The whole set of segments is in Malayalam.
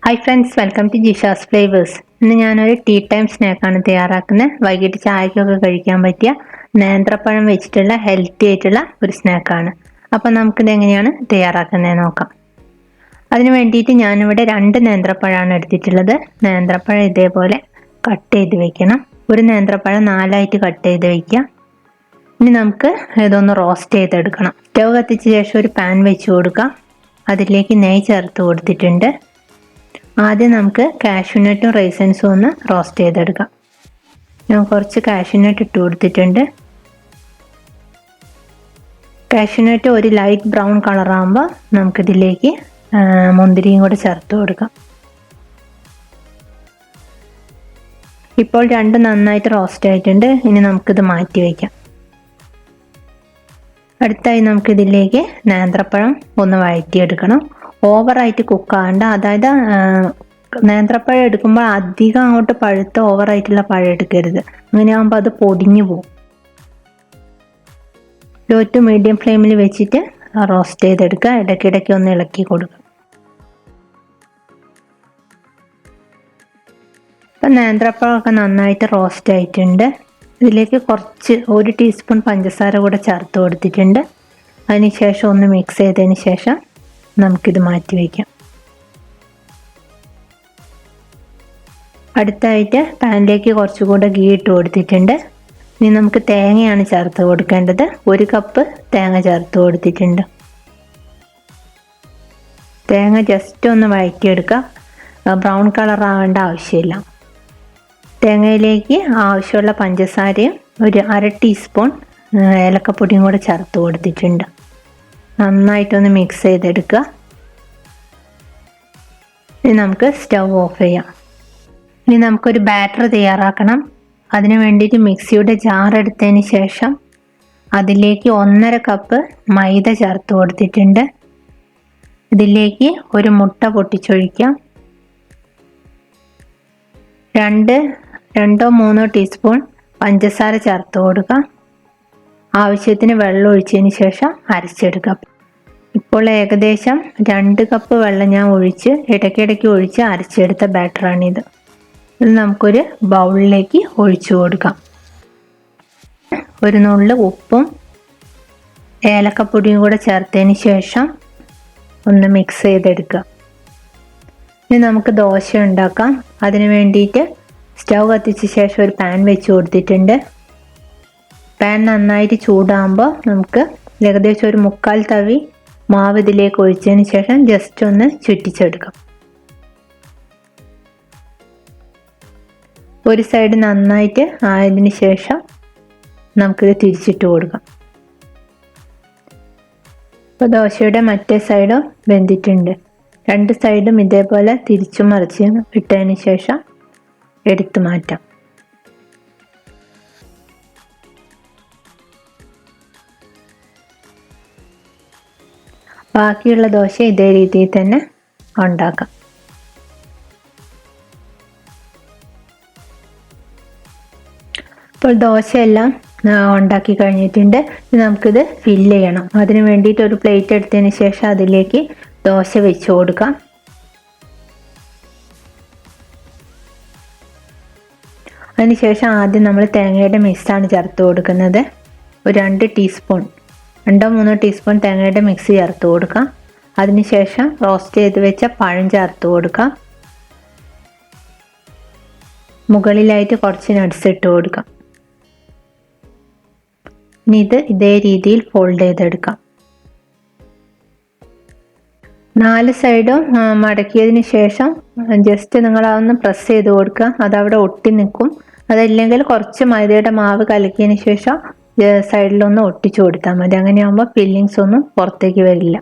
Hi friends, welcome to Jisha's flavours. ഇന്ന് ഞാനൊരു ടീ ടൈം സ്നാക്കാണ് തയ്യാറാക്കുന്നത്. വൈകിട്ട് ചായക്കൊക്കെ കഴിക്കാൻ പറ്റിയ നേന്ത്രപ്പഴം വെച്ചിട്ടുള്ള ഹെൽത്തി ആയിട്ടുള്ള ഒരു സ്നാക്കാണ്. അപ്പം നമുക്കിത് എങ്ങനെയാണ് തയ്യാറാക്കുന്നത് നോക്കാം. അതിന് വേണ്ടിയിട്ട് ഞാനിവിടെ 2 നേന്ത്രപ്പഴമാണ് എടുത്തിട്ടുള്ളത്. നേന്ത്രപ്പഴം ഇതേപോലെ കട്ട് ചെയ്ത് വെക്കണം. ഒരു നേന്ത്രപ്പഴം 4ആയിട്ട് കട്ട് ചെയ്ത് വെക്കുക. ഇനി നമുക്ക് ഇതൊന്ന് റോസ്റ്റ് ചെയ്തെടുക്കണം. സ്റ്റവ് കത്തിച്ച ശേഷം ഒരു പാൻ വെച്ച് കൊടുക്കാം. അതിലേക്ക് നെയ്യ് ചേർത്ത് കൊടുത്തിട്ടുണ്ട്. ആദ്യം നമുക്ക് കാഷ്യൂനട്ടും റൈസൻസും ഒന്ന് റോസ്റ്റ് ചെയ്തെടുക്കാം. ഞാൻ കുറച്ച് കാഷ്യൂനട്ട് ഇട്ട് കൊടുത്തിട്ടുണ്ട്. കാഷ്യൂനട്ട് ഒരു ലൈറ്റ് ബ്രൗൺ കളറാകുമ്പോൾ നമുക്കിതിലേക്ക് മുന്തിരിയും കൂടെ ചേർത്ത് കൊടുക്കാം. ഇപ്പോൾ രണ്ടും നന്നായിട്ട് റോസ്റ്റ് ആയിട്ടുണ്ട്. ഇനി നമുക്കിത് മാറ്റി വയ്ക്കാം. അടുത്തായി നമുക്കിതിലേക്ക് നേന്ത്രപ്പഴം ഒന്ന് വഴറ്റിയെടുക്കണം. ഓവറായിട്ട് കുക്കാകണ്ട. അതായത് നേന്ത്രപ്പഴം എടുക്കുമ്പോൾ അധികം അങ്ങോട്ട് പഴുത്ത ഓവറായിട്ടുള്ള പഴം എടുക്കരുത്. അങ്ങനെയാകുമ്പോൾ അത് പൊടിഞ്ഞു പോകും. ലോ ടു മീഡിയം ഫ്ലെയിമിൽ വെച്ചിട്ട് റോസ്റ്റ് ചെയ്തെടുക്കുക. ഇടയ്ക്കിടയ്ക്ക് ഒന്ന് ഇളക്കി കൊടുക്കുക. ഇപ്പം നേന്ത്രപ്പഴമൊക്കെ നന്നായിട്ട് റോസ്റ്റ് ആയിട്ടുണ്ട്. ഇതിലേക്ക് കുറച്ച് 1 ടീസ്പൂൺ പഞ്ചസാര കൂടെ ചേർത്ത് കൊടുത്തിട്ടുണ്ട്. അതിനുശേഷം ഒന്ന് മിക്സ് ചെയ്തതിന് ശേഷം നമുക്കിത് മാറ്റി വയ്ക്കാം. അടുത്തായിട്ട് പാനിലേക്ക് കുറച്ചുകൂടെ ഗീ ഇട്ട് കൊടുത്തിട്ടുണ്ട്. ഇനി നമുക്ക് തേങ്ങയാണ് ചേർത്ത് കൊടുക്കേണ്ടത്. 1 കപ്പ് തേങ്ങ ചേർത്ത് കൊടുത്തിട്ടുണ്ട്. തേങ്ങ ജസ്റ്റ് ഒന്ന് വഴറ്റിയെടുക്കുക. ബ്രൗൺ കളർ ആവേണ്ട ആവശ്യമില്ല. തേങ്ങയിലേക്ക് ആവശ്യമുള്ള പഞ്ചസാരയും ഒരു 1/2 ടീസ്പൂൺ ഏലക്കപ്പൊടിയും കൂടെ ചേർത്ത് കൊടുത്തിട്ടുണ്ട്. നന്നായിട്ടൊന്ന് മിക്സ് ചെയ്തെടുക്കുക. ഇനി നമുക്ക് സ്റ്റവ് ഓഫ് ചെയ്യാം. ഇനി നമുക്കൊരു ബാറ്റർ തയ്യാറാക്കണം. അതിന് വേണ്ടിയിട്ട് മിക്സിയുടെ ജാർ എടുത്തതിന് ശേഷം അതിലേക്ക് 1.5 കപ്പ് മൈദ ചേർത്ത് കൊടുത്തിട്ടുണ്ട്. ഇതിലേക്ക് ഒരു മുട്ട പൊട്ടിച്ചൊഴിക്കാം. 2-3 ടീസ്പൂൺ പഞ്ചസാര ചേർത്ത് കൊടുക്കാം. ആവശ്യത്തിന് വെള്ളം ഒഴിച്ചതിന് ശേഷം അരച്ചെടുക്കാം. ഇപ്പോൾ ഏകദേശം 2 കപ്പ് വെള്ളം ഞാൻ ഒഴിച്ച് ഇടയ്ക്കിടയ്ക്ക് ഒഴിച്ച് അരച്ചെടുത്ത ബാറ്ററാണിത്. ഇത് നമുക്കൊരു ബൗളിലേക്ക് ഒഴിച്ചു കൊടുക്കാം. ഒരു നുള്ളു ഉപ്പും ഏലക്കപ്പൊടിയും കൂടെ ചേർത്തതിന് ശേഷം ഒന്ന് മിക്സ് ചെയ്തെടുക്കുക. ഇനി നമുക്ക് ദോശ ഉണ്ടാക്കാം. അതിന് വേണ്ടിയിട്ട് സ്റ്റവ് കത്തിച്ച ശേഷം ഒരു പാൻ വെച്ച് കൊടുത്തിട്ടുണ്ട്. പാൻ നന്നായിട്ട് ചൂടാകുമ്പോൾ നമുക്ക് ഏകദേശം ഒരു 3/4 തവി മാവ് ഇതിലേക്ക് ഒഴിച്ചതിന് ശേഷം ജസ്റ്റ് ഒന്ന് ചുറ്റിച്ചെടുക്കാം. ഒരു സൈഡ് നന്നായിട്ട് ആയതിനു ശേഷം നമുക്കിത് തിരിച്ചിട്ട് കൊടുക്കാം. ഇപ്പോൾ ദോശയുടെ മറ്റേ സൈഡും വെന്തിട്ടുണ്ട്. 2 സൈഡും ഇതേപോലെ തിരിച്ചും മറിച്ചും ഇട്ടതിന് ശേഷം എടുത്തു മാറ്റാം. ബാക്കിയുള്ള ദോശ ഇതേ രീതിയിൽ തന്നെ ഉണ്ടാക്കാം. ഇപ്പോൾ ദോശയെല്ലാം ഉണ്ടാക്കി കഴിഞ്ഞിട്ടുണ്ട്. നമുക്കിത് ഫില്ല് ചെയ്യണം. അതിന് വേണ്ടിയിട്ട് ഒരു പ്ലേറ്റ് എടുത്തതിന് ശേഷം അതിലേക്ക് ദോശ വെച്ച് കൊടുക്കാം. അതിനുശേഷം ആദ്യം നമ്മൾ തേങ്ങയുടെ മിക്സാണ് ചേർത്ത് കൊടുക്കുന്നത്. ഒരു 2-3 ടീസ്പൂൺ തേങ്ങയുടെ മിക്സ് ചേർത്ത് കൊടുക്കാം. അതിനുശേഷം റോസ്റ്റ് ചെയ്ത് വെച്ച പഴം ചേർത്ത് കൊടുക്കാം. മുകളിലായിട്ട് കുറച്ച് നട്ട്സ് ഇട്ട് കൊടുക്കാം. ഇനി ഇത് ഇതേ രീതിയിൽ ഫോൾഡ് ചെയ്തെടുക്കാം. 4 സൈഡും മടക്കിയതിന് ശേഷം ജസ്റ്റ് നിങ്ങൾ അതൊന്ന് പ്രസ് ചെയ്ത് കൊടുക്കുക. അതവിടെ ഒട്ടി നിൽക്കും. അതല്ലെങ്കിൽ കുറച്ച് മൈദയുടെ മാവ് കലക്കിയതിന് ശേഷം സൈഡിലൊന്ന് ഒട്ടിച്ചു കൊടുത്താൽ മതി. അങ്ങനെയാകുമ്പോൾ ഫില്ലിങ്സ് ഒന്നും പുറത്തേക്ക് വരില്ല.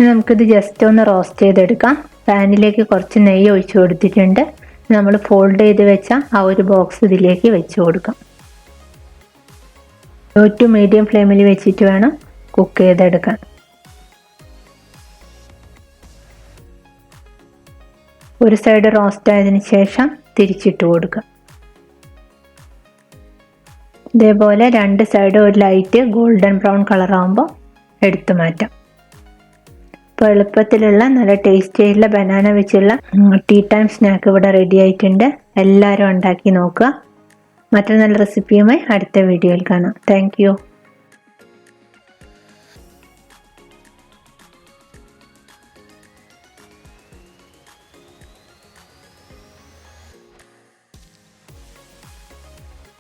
നമുക്കിത് ജസ്റ്റ് ഒന്ന് റോസ്റ്റ് ചെയ്തെടുക്കാം. പാനിലേക്ക് കുറച്ച് നെയ്യ് ഒഴിച്ചു കൊടുത്തിട്ടുണ്ട്. നമ്മൾ ഫോൾഡ് ചെയ്ത് വെച്ച ആ ഒരു ബോക്സ് ഇതിലേക്ക് വെച്ച് കൊടുക്കാം. ലോ ടു മീഡിയം ഫ്ലെയിമിൽ വെച്ചിട്ട് വേണം കുക്ക് ചെയ്തെടുക്കാൻ. ഒരു സൈഡ് റോസ്റ്റ് ആയതിനു ശേഷം തിരിച്ചിട്ട് കൊടുക്കുക. ഇതേപോലെ രണ്ട് സൈഡും ഒരു ലൈറ്റ് ഗോൾഡൻ ബ്രൗൺ കളർ ആകുമ്പോൾ എടുത്തു മാറ്റാം. ഇപ്പോൾ എളുപ്പത്തിലുള്ള നല്ല ടേസ്റ്റി ആയിട്ടുള്ള ബനാന വെച്ചുള്ള ടീ ടൈം സ്നാക്ക് ഇവിടെ റെഡി ആയിട്ടുണ്ട്. എല്ലാവരും ഉണ്ടാക്കി നോക്കുക. മറ്റൊരു നല്ല റെസിപ്പിയുമായി അടുത്ത വീഡിയോയിൽ കാണാം. Thank you.